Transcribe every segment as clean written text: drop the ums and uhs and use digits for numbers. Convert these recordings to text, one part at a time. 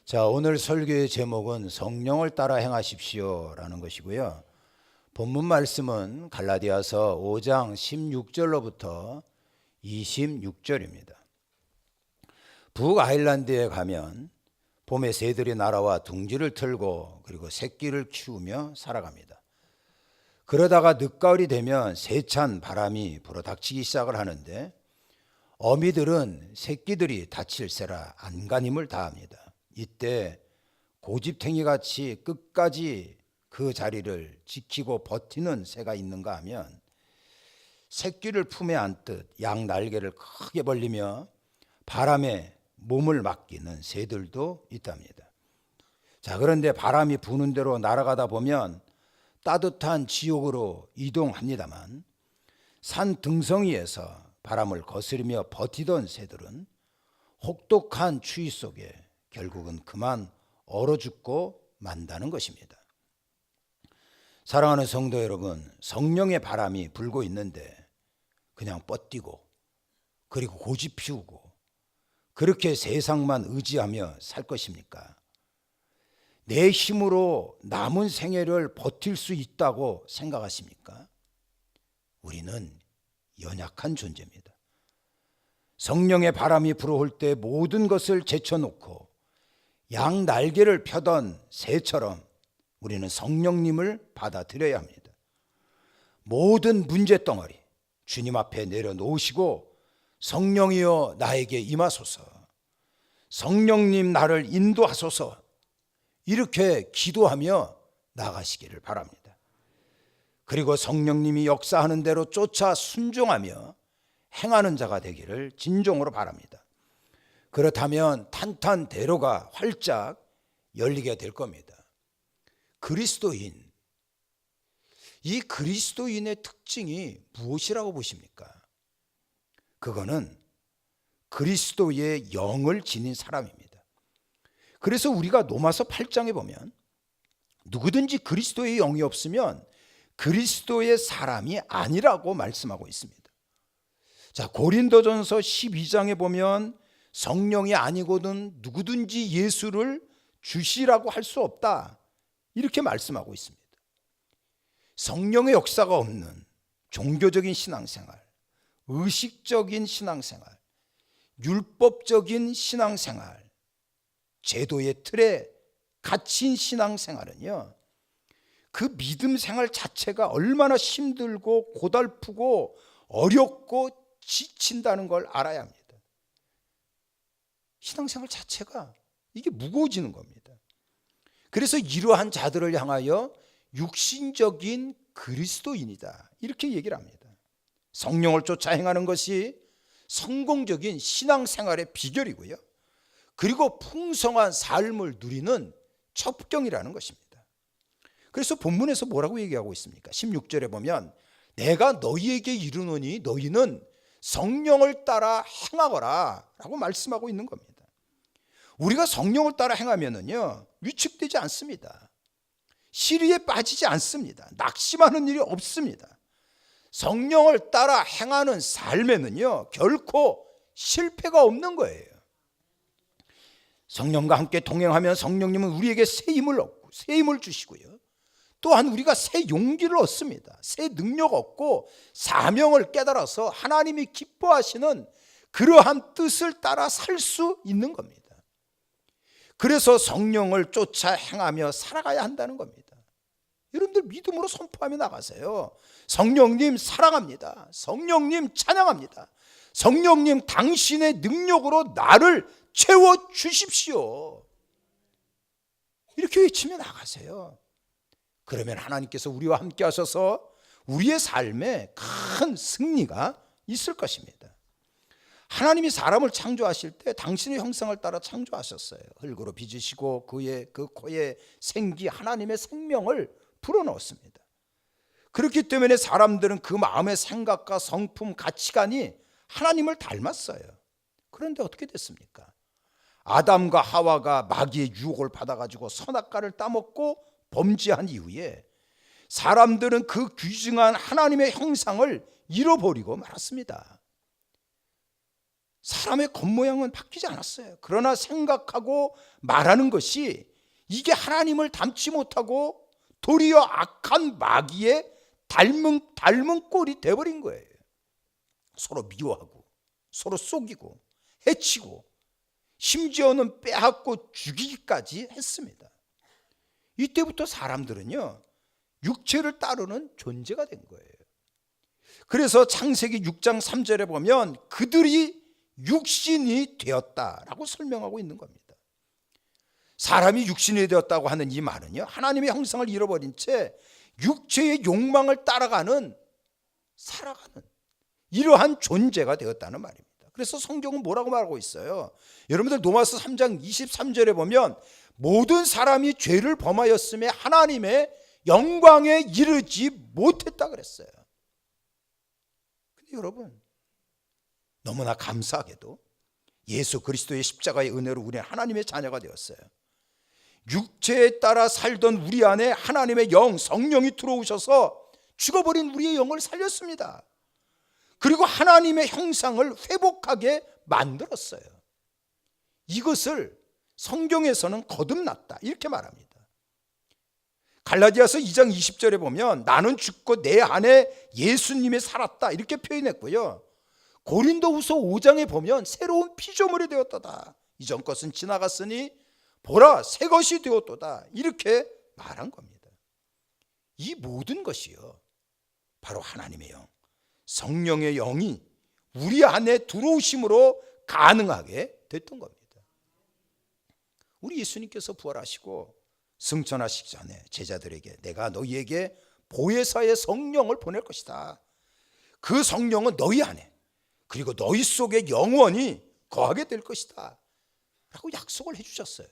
자, 오늘 설교의 제목은 성령을 따라 행하십시오 라는 것이고요. 본문 말씀은 갈라디아서 5장 16절로부터 26절입니다. 북아일란드에 가면 봄에 새들이 날아와 둥지를 틀고 그리고 새끼를 키우며 살아갑니다. 그러다가 늦가을이 되면 세찬 바람이 불어닥치기 시작을 하는데 어미들은 새끼들이 다칠세라 안간힘을 다합니다. 이때 고집탱이같이 끝까지 그 자리를 지키고 버티는 새가 있는가 하면 새끼를 품에 안듯 양 날개를 크게 벌리며 바람에 몸을 맡기는 새들도 있답니다. 자, 그런데 바람이 부는 대로 날아가다 보면 따뜻한 지옥으로 이동합니다만 산 등성이에서 바람을 거스르며 버티던 새들은 혹독한 추위 속에 결국은 그만 얼어 죽고 만다는 것입니다. 사랑하는 성도 여러분, 성령의 바람이 불고 있는데 그냥 뻗뛰고 그리고 고집 피우고 그렇게 세상만 의지하며 살 것입니까? 내 힘으로 남은 생애를 버틸 수 있다고 생각하십니까? 우리는 연약한 존재입니다. 성령의 바람이 불어올 때 모든 것을 제쳐놓고 양 날개를 펴던 새처럼 우리는 성령님을 받아들여야 합니다. 모든 문제덩어리 주님 앞에 내려놓으시고 성령이여 나에게 임하소서, 성령님 나를 인도하소서, 이렇게 기도하며 나가시기를 바랍니다. 그리고 성령님이 역사하는 대로 쫓아 순종하며 행하는 자가 되기를 진정으로 바랍니다. 그렇다면 탄탄대로가 활짝 열리게 될 겁니다. 그리스도인, 이 그리스도인의 특징이 무엇이라고 보십니까? 그거는 그리스도의 영을 지닌 사람입니다. 그래서 우리가 로마서 8장에 보면 누구든지 그리스도의 영이 없으면 그리스도의 사람이 아니라고 말씀하고 있습니다. 자, 고린도전서 12장에 보면 성령이 아니고는 누구든지 예수를 주시라고 할 수 없다, 이렇게 말씀하고 있습니다. 성령의 역사가 없는 종교적인 신앙생활, 의식적인 신앙생활, 율법적인 신앙생활, 제도의 틀에 갇힌 신앙생활은요, 그 믿음 생활 자체가 얼마나 힘들고 고달프고 어렵고 지친다는 걸 알아야 합니다. 신앙생활 자체가 이게 무거워지는 겁니다. 그래서 이러한 자들을 향하여 육신적인 그리스도인이다, 이렇게 얘기를 합니다. 성령을 쫓아 행하는 것이 성공적인 신앙생활의 비결이고요, 그리고 풍성한 삶을 누리는 첩경이라는 것입니다. 그래서 본문에서 뭐라고 얘기하고 있습니까? 16절에 보면 내가 너희에게 이르노니 너희는 성령을 따라 행하거라 라고 말씀하고 있는 겁니다. 우리가 성령을 따라 행하면은요, 위축되지 않습니다. 시리에 빠지지 않습니다. 낙심하는 일이 없습니다. 성령을 따라 행하는 삶에는요, 결코 실패가 없는 거예요. 성령과 함께 동행하면 성령님은 우리에게 새 힘을 얻고 새 힘을 주시고요, 또한 우리가 새 용기를 얻습니다. 새 능력 얻고 사명을 깨달아서 하나님이 기뻐하시는 그러한 뜻을 따라 살 수 있는 겁니다. 그래서 성령을 쫓아 행하며 살아가야 한다는 겁니다. 여러분들 믿음으로 선포하며 나가세요. 성령님 사랑합니다. 성령님 찬양합니다. 성령님 당신의 능력으로 나를 채워주십시오, 이렇게 외치며 나가세요. 그러면 하나님께서 우리와 함께 하셔서 우리의 삶에 큰 승리가 있을 것입니다. 하나님이 사람을 창조하실 때 당신의 형상을 따라 창조하셨어요. 흙으로 빚으시고 그 코에 생기 하나님의 생명을 불어넣었습니다. 그렇기 때문에 사람들은 그 마음의 생각과 성품, 가치관이 하나님을 닮았어요. 그런데 어떻게 됐습니까? 아담과 하와가 마귀의 유혹을 받아가지고 선악과를 따먹고 범죄한 이후에 사람들은 그 귀중한 하나님의 형상을 잃어버리고 말았습니다. 사람의 겉모양은 바뀌지 않았어요. 그러나 생각하고 말하는 것이 이게 하나님을 닮지 못하고 도리어 악한 마귀의 닮은 꼴이 돼버린 거예요. 서로 미워하고 서로 속이고 해치고 심지어는 빼앗고 죽이기까지 했습니다. 이때부터 사람들은요, 육체를 따르는 존재가 된 거예요. 그래서 창세기 6장 3절에 보면 그들이 육신이 되었다라고 설명하고 있는 겁니다. 사람이 육신이 되었다고 하는 이 말은요, 하나님의 형상을 잃어버린 채 육체의 욕망을 따라가는, 살아가는 이러한 존재가 되었다는 말입니다. 그래서 성경은 뭐라고 말하고 있어요? 여러분들 로마서 3장 23절에 보면 모든 사람이 죄를 범하였음에 하나님의 영광에 이르지 못했다 그랬어요. 근데 여러분, 너무나 감사하게도 예수 그리스도의 십자가의 은혜로 우리는 하나님의 자녀가 되었어요. 육체에 따라 살던 우리 안에 하나님의 영, 성령이 들어오셔서 죽어버린 우리의 영을 살렸습니다. 그리고 하나님의 형상을 회복하게 만들었어요. 이것을 성경에서는 거듭났다 이렇게 말합니다. 갈라디아서 2장 20절에 보면 나는 죽고 내 안에 예수님이 살았다 이렇게 표현했고요. 고린도후서 5장에 보면 새로운 피조물이 되었도다. 이전 것은 지나갔으니 보라 새 것이 되었도다 이렇게 말한 겁니다. 이 모든 것이요, 바로 하나님의 영, 성령의 영이 우리 안에 들어오심으로 가능하게 됐던 겁니다. 우리 예수님께서 부활하시고 승천하시기 전에 제자들에게 내가 너희에게 보혜사의 성령을 보낼 것이다. 그 성령은 너희 안에 그리고 너희 속에 영원히 거하게 될 것이다 라고 약속을 해주셨어요.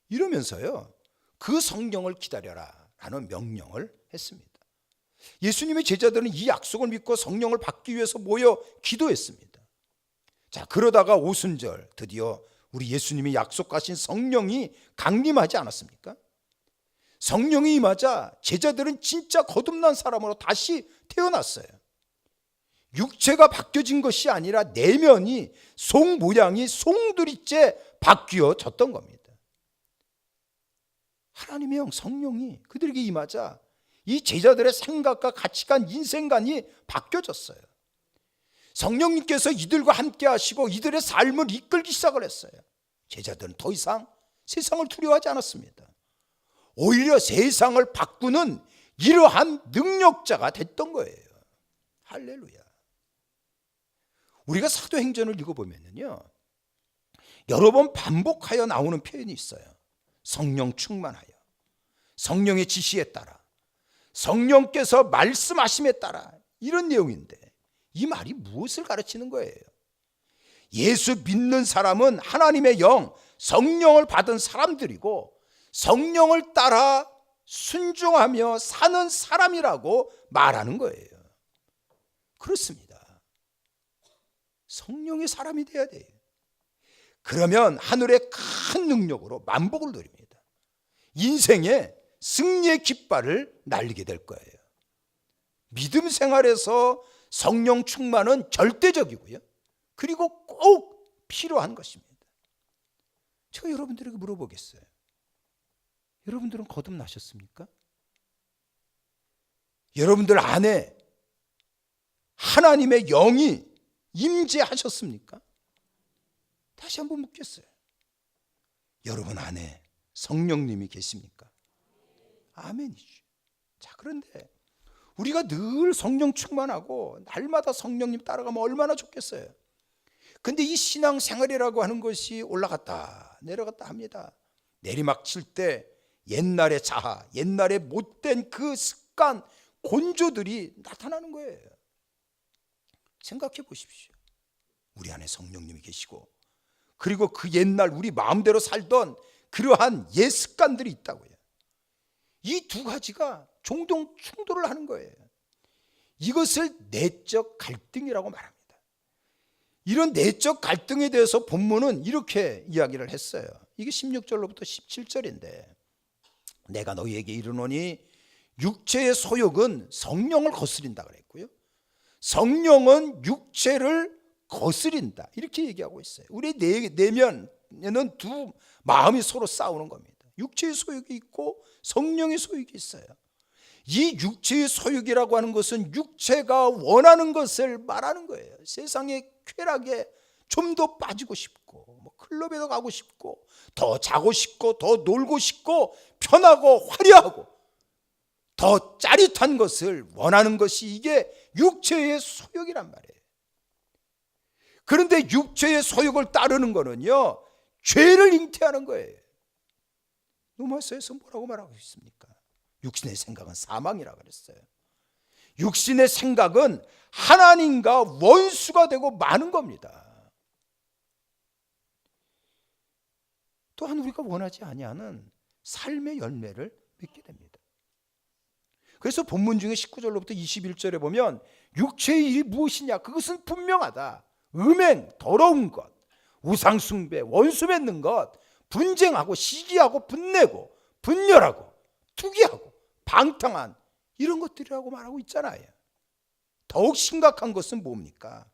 이러면서요, 그 성령을 기다려라 라는 명령을 했습니다. 예수님의 제자들은 이 약속을 믿고 성령을 받기 위해서 모여 기도했습니다. 자, 그러다가 오순절 드디어 우리 예수님이 약속하신 성령이 강림하지 않았습니까? 성령이 임하자 제자들은 진짜 거듭난 사람으로 다시 태어났어요. 육체가 바뀌어진 것이 아니라 내면이, 속 모양이 송두리째 바뀌어졌던 겁니다. 하나님의 영, 성령이 그들에게 임하자 이 제자들의 생각과 가치관, 인생관이 바뀌어졌어요. 성령님께서 이들과 함께 하시고 이들의 삶을 이끌기 시작을 했어요. 제자들은 더 이상 세상을 두려워하지 않았습니다. 오히려 세상을 바꾸는 이러한 능력자가 됐던 거예요. 할렐루야. 우리가 사도행전을 읽어보면요, 여러 번 반복하여 나오는 표현이 있어요. 성령 충만하여, 성령의 지시에 따라, 성령께서 말씀하심에 따라, 이런 내용인데 이 말이 무엇을 가르치는 거예요? 예수 믿는 사람은 하나님의 영, 성령을 받은 사람들이고 성령을 따라 순종하며 사는 사람이라고 말하는 거예요. 그렇습니다. 성령의 사람이 돼야 돼요. 그러면 하늘의 큰 능력으로 만복을 누립니다. 인생의 승리의 깃발을 날리게 될 거예요. 믿음 생활에서 성령 충만은 절대적이고요, 그리고 꼭 필요한 것입니다. 제가 여러분들에게 물어보겠어요. 여러분들은 거듭나셨습니까? 여러분들 안에 하나님의 영이 임재하셨습니까? 다시 한번 묻겠어요. 여러분 안에 성령님이 계십니까? 아멘이죠. 자, 그런데 우리가 늘 성령 충만하고 날마다 성령님 따라가면 얼마나 좋겠어요. 근데 이 신앙생활이라고 하는 것이 올라갔다 내려갔다 합니다. 내리막 칠 때 옛날의 자아, 옛날의 못된 그 습관, 곤조들이 나타나는 거예요. 생각해 보십시오. 우리 안에 성령님이 계시고 그리고 그 옛날 우리 마음대로 살던 그러한 옛 습관들이 있다고요. 이 두 가지가 종종 충돌을 하는 거예요. 이것을 내적 갈등이라고 말합니다. 이런 내적 갈등에 대해서 본문은 이렇게 이야기를 했어요. 이게 16절로부터 17절인데 내가 너희에게 이르노니 육체의 소욕은 성령을 거스린다 그랬고요, 성령은 육체를 거스린다, 이렇게 얘기하고 있어요. 우리 내면에는 두 마음이 서로 싸우는 겁니다. 육체의 소욕이 있고 성령의 소욕이 있어요. 이 육체의 소욕이라고 하는 것은 육체가 원하는 것을 말하는 거예요. 세상의 쾌락에 좀 더 빠지고 싶고, 뭐 클럽에도 가고 싶고, 더 자고 싶고, 더 놀고 싶고, 편하고 화려하고 더 짜릿한 것을 원하는 것이 이게 육체의 소욕이란 말이에요. 그런데 육체의 소욕을 따르는 거는요, 죄를 잉태하는 거예요. 로마서에서 뭐라고 말하고 있습니까? 육신의 생각은 사망이라고 그랬어요. 육신의 생각은 하나님과 원수가 되고 마는 겁니다. 또한 우리가 원하지 아니하는 삶의 열매를 맺게 됩니다. 그래서 본문 중에 19절로부터 21절에 보면 육체의 일이 무엇이냐, 그것은 분명하다. 음행, 더러운 것, 우상숭배, 원수 맺는 것, 분쟁하고 시기하고 분내고 분열하고 투기하고 방탕한 이런 것들이라고 말하고 있잖아요. 더욱 심각한 것은 뭡니까?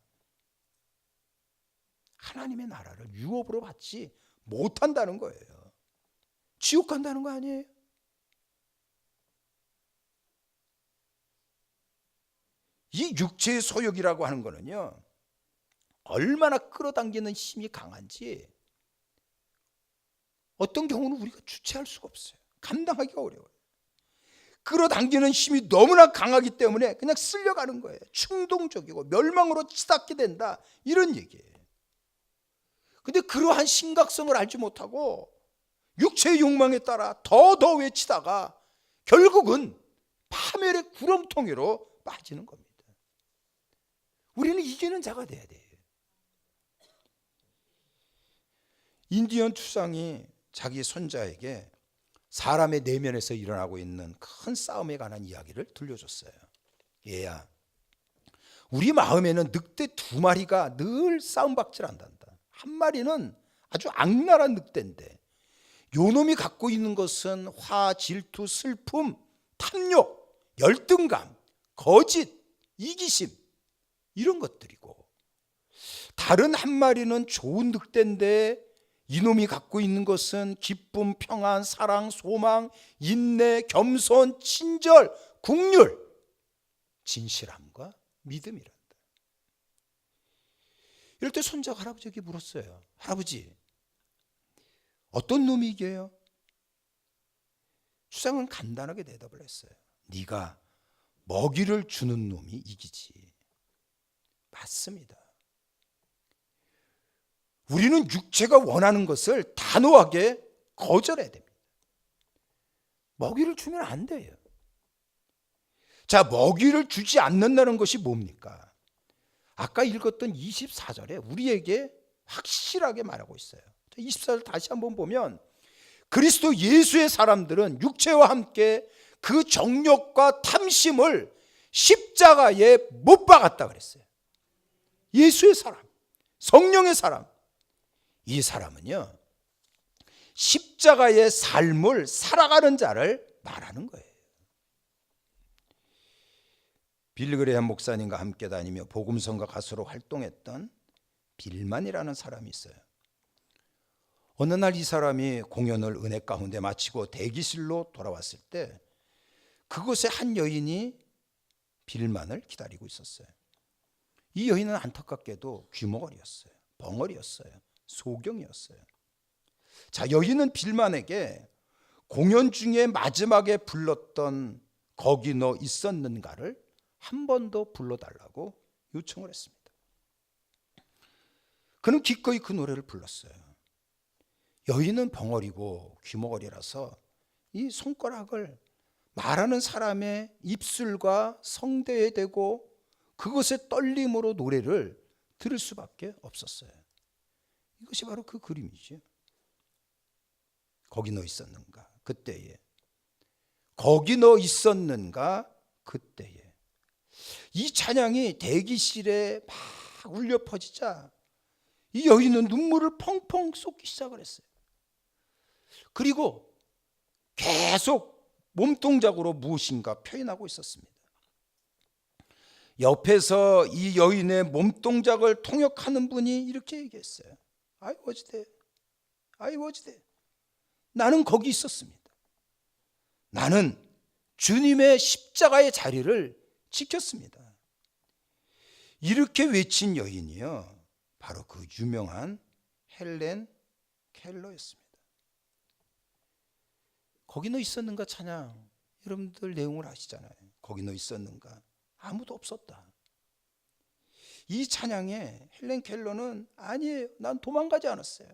하나님의 나라를 유업으로 받지 못한다는 거예요. 지옥 간다는 거 아니에요? 이 육체의 소욕이라고 하는 거는요, 얼마나 끌어당기는 힘이 강한지 어떤 경우는 우리가 주체할 수가 없어요. 감당하기가 어려워요. 끌어당기는 힘이 너무나 강하기 때문에 그냥 쓸려가는 거예요. 충동적이고 멸망으로 치닫게 된다, 이런 얘기예요. 근데 그러한 심각성을 알지 못하고 육체의 욕망에 따라 더 외치다가 결국은 파멸의 구렁텅이로 빠지는 겁니다. 우리는 이기는 자가 돼야 돼요. 인디언 투상이 자기 손자에게 사람의 내면에서 일어나고 있는 큰 싸움에 관한 이야기를 들려줬어요. 얘야, 우리 마음에는 늑대 2마리가 늘 싸움박질한단다. 한 마리는 아주 악랄한 늑대인데 요놈이 갖고 있는 것은 화, 질투, 슬픔, 탐욕, 열등감, 거짓, 이기심, 이런 것들이고, 다른 한 마리는 좋은 늑대인데 이놈이 갖고 있는 것은 기쁨, 평안, 사랑, 소망, 인내, 겸손, 친절, 긍휼, 진실함과 믿음이란다. 이럴 때 손자가 할아버지에게 물었어요. 할아버지, 어떤 놈이 이겨요? 추상은 간단하게 대답을 했어요. 네가 먹이를 주는 놈이 이기지. 맞습니다. 우리는 육체가 원하는 것을 단호하게 거절해야 됩니다. 먹이를 주면 안 돼요. 자, 먹이를 주지 않는다는 것이 뭡니까? 아까 읽었던 24절에 우리에게 확실하게 말하고 있어요. 24절 다시 한번 보면 그리스도 예수의 사람들은 육체와 함께 그 정욕과 탐심을 십자가에 못 박았다 그랬어요. 예수의 사람, 성령의 사람, 이 사람은요, 십자가의 삶을 살아가는 자를 말하는 거예요. 빌리 그레이엄 목사님과 함께 다니며 복음성가 가수로 활동했던 빌만이라는 사람이 있어요. 어느 날 이 사람이 공연을 은혜 가운데 마치고 대기실로 돌아왔을 때 그곳에 한 여인이 빌만을 기다리고 있었어요. 이 여인은 안타깝게도 귀머거리였어요. 벙어리였어요. 소경이었어요. 자, 여인은 빌만에게 공연 중에 마지막에 불렀던 거기 너 있었는가를 한 번 더 불러달라고 요청을 했습니다. 그는 기꺼이 그 노래를 불렀어요. 여인은 벙어리고 귀머거리라서 이 손가락을 말하는 사람의 입술과 성대에 대고 그것의 떨림으로 노래를 들을 수밖에 없었어요. 이것이 바로 그 그림이죠. 거기 너 있었는가 그때에, 거기 너 있었는가 그때에. 이 찬양이 대기실에 막 울려 퍼지자 이 여인은 눈물을 펑펑 쏟기 시작을 했어요. 그리고 계속 몸동작으로 무엇인가 표현하고 있었습니다. 옆에서 이 여인의 몸동작을 통역하는 분이 이렇게 얘기했어요. I was there. I was there. 나는 거기 있었습니다. 나는 주님의 십자가의 자리를 지켰습니다. 이렇게 외친 여인이요, 바로 그 유명한 헬렌 켈러였습니다. 거기 너 있었는가 찬양, 여러분들 내용을 아시잖아요. 거기 너 있었는가? 아무도 없었다. 이 찬양에 헬렌 켈러는 아니에요, 난 도망가지 않았어요.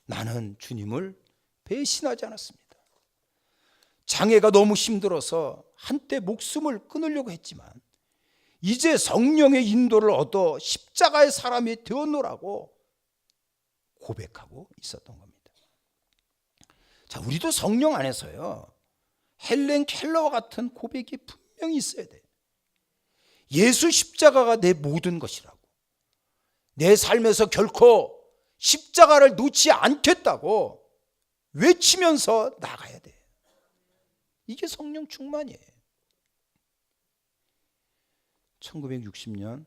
나는 주님을 배신하지 않았습니다. 장애가 너무 힘들어서 한때 목숨을 끊으려고 했지만 이제 성령의 인도를 얻어 십자가의 사람이 되었노라고 고백하고 있었던 겁니다. 자, 우리도 성령 안에서요, 헬렌 켈러와 같은 고백이 분명히 있어야 돼요. 예수 십자가가 내 모든 것이라고, 내 삶에서 결코 십자가를 놓지 않겠다고 외치면서 나가야 돼요. 이게 성령 충만이에요. 1960년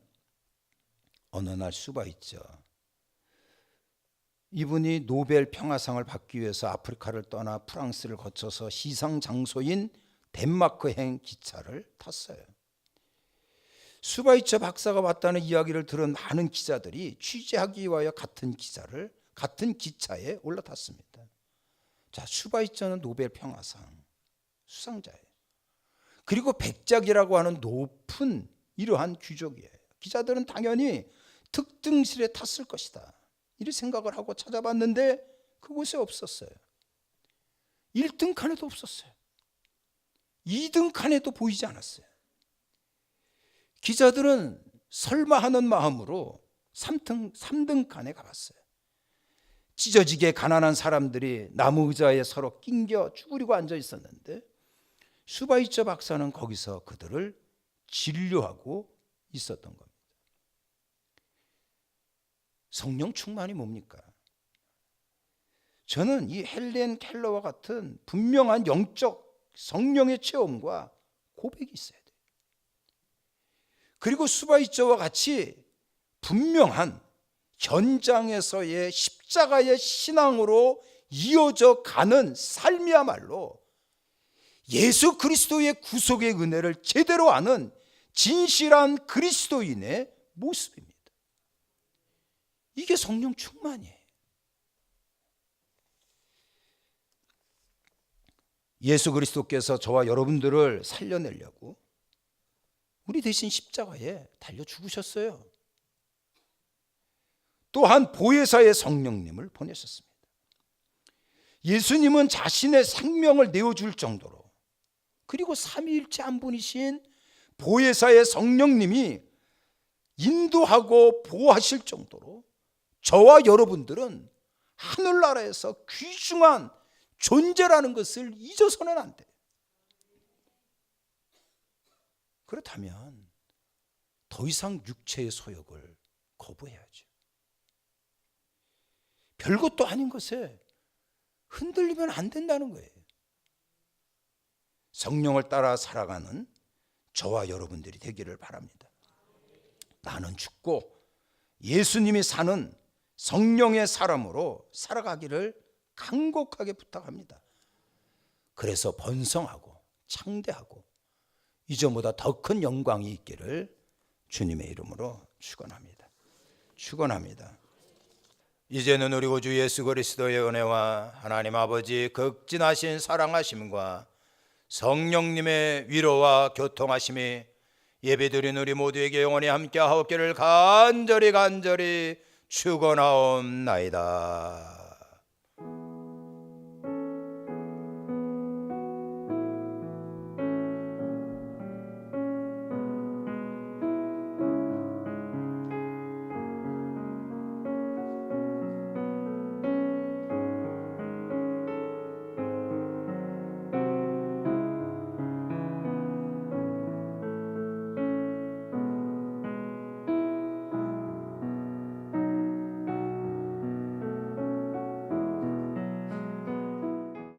어느 날 수바이처, 이분이 노벨 평화상을 받기 위해서 아프리카를 떠나 프랑스를 거쳐서 시상 장소인 덴마크행 기차를 탔어요. 수바이처 박사가 왔다는 이야기를 들은 많은 기자들이 취재하기 위하여 같은 기차에 올라탔습니다. 자, 수바이처는 노벨 평화상 수상자예요. 그리고 백작이라고 하는 높은 이러한 귀족이에요. 기자들은 당연히 특등실에 탔을 것이다, 이렇게 생각을 하고 찾아봤는데 그곳에 없었어요. 1등 칸에도 없었어요. 2등 칸에도 보이지 않았어요. 기자들은 설마 하는 마음으로 3등 칸에 가봤어요. 찢어지게 가난한 사람들이 나무 의자에 서로 낑겨 쭈그리고 앉아 있었는데 수바이처 박사는 거기서 그들을 진료하고 있었던 겁니다. 성령 충만이 뭡니까? 저는 이 헬렌 켈러와 같은 분명한 영적 성령의 체험과 고백이 있어야 돼요. 그리고 수바이처와 같이 분명한 현장에서의 십자가의 신앙으로 이어져 가는 삶이야말로 예수 그리스도의 구속의 은혜를 제대로 아는 진실한 그리스도인의 모습입니다. 이게 성령 충만이에요. 예수 그리스도께서 저와 여러분들을 살려내려고 우리 대신 십자가에 달려 죽으셨어요. 또한 보혜사의 성령님을 보내셨습니다. 예수님은 자신의 생명을 내어줄 정도로, 그리고 삼위일체 한 분이신 보혜사의 성령님이 인도하고 보호하실 정도로 저와 여러분들은 하늘나라에서 귀중한 존재라는 것을 잊어서는 안 돼요. 그렇다면 더 이상 육체의 소욕을 거부해야죠. 별것도 아닌 것에 흔들리면 안 된다는 거예요. 성령을 따라 살아가는 저와 여러분들이 되기를 바랍니다. 나는 죽고 예수님이 사는 성령의 사람으로 살아가기를 간곡하게 부탁합니다. 그래서 번성하고 창대하고 이전보다 더 큰 영광이 있기를 주님의 이름으로 축원합니다. 축원합니다. 이제는 우리 구주 예수 그리스도의 은혜와 하나님 아버지 극진하신 사랑하심과 성령님의 위로와 교통하심이 예배드린 우리 모두에게 영원히 함께하옵기를 간절히 축원하옵나이다.